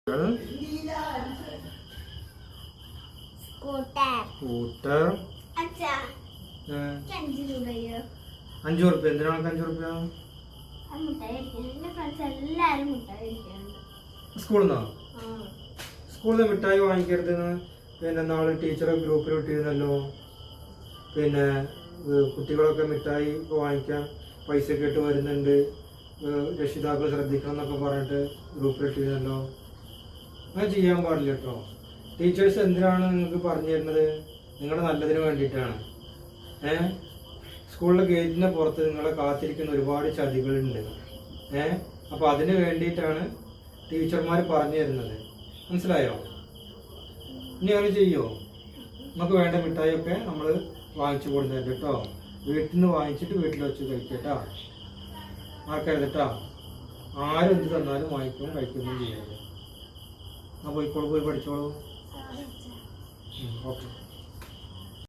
Scooter 5 റുപ്യ. എന്തിനാണ് 5 റുപ്യ? സ്കൂളിൽ നിന്നോ? സ്കൂളിൽ നിന്ന് മിഠായി വാങ്ങിക്കരുതെന്ന് പിന്നെ നാളെ ടീച്ചറെ ഗ്രൂപ്പിൽ ഇട്ടിരുന്നല്ലോ. പിന്നെ കുട്ടികളൊക്കെ മിഠായി വാങ്ങിക്കാൻ പൈസ കേട്ട് വരുന്നുണ്ട്, രക്ഷിതാക്കൾ ശ്രദ്ധിക്കണം എന്നൊക്കെ പറഞ്ഞിട്ട് ഗ്രൂപ്പിലിട്ടിരുന്നല്ലോ. അങ്ങനെ ചെയ്യാൻ പാടില്ല കേട്ടോ. ടീച്ചേഴ്സ് എന്തിനാണ് നിങ്ങൾക്ക് പറഞ്ഞു തരുന്നത്? നിങ്ങളുടെ നല്ലതിന് വേണ്ടിയിട്ടാണ്. സ്കൂളിലെ ഗേറ്റിന് പുറത്ത് നിങ്ങളെ കാത്തിരിക്കുന്ന ഒരുപാട് ചതികളുണ്ട്. അപ്പോൾ അതിന് വേണ്ടിയിട്ടാണ് ടീച്ചർമാർ പറഞ്ഞു തരുന്നത്. മനസ്സിലായോ? ഇനി അങ്ങനെ ചെയ്യോ? നമുക്ക് വേണ്ട മിഠായിയൊക്കെ നമ്മൾ വാങ്ങിച്ചു കൊടുത്തത് കേട്ടോ. വീട്ടിൽ നിന്ന് വാങ്ങിച്ചിട്ട് വീട്ടിൽ വെച്ച് കഴിക്കട്ടോ. ആർക്കരുത് കേട്ടോ. ആരും എന്ത് തന്നാലും വാങ്ങിക്കുകയും കഴിക്കുകയും ചെയ്യരുത്. പോയിക്കോളൂ, പോയി പഠിച്ചോളൂ. ഓക്കെ.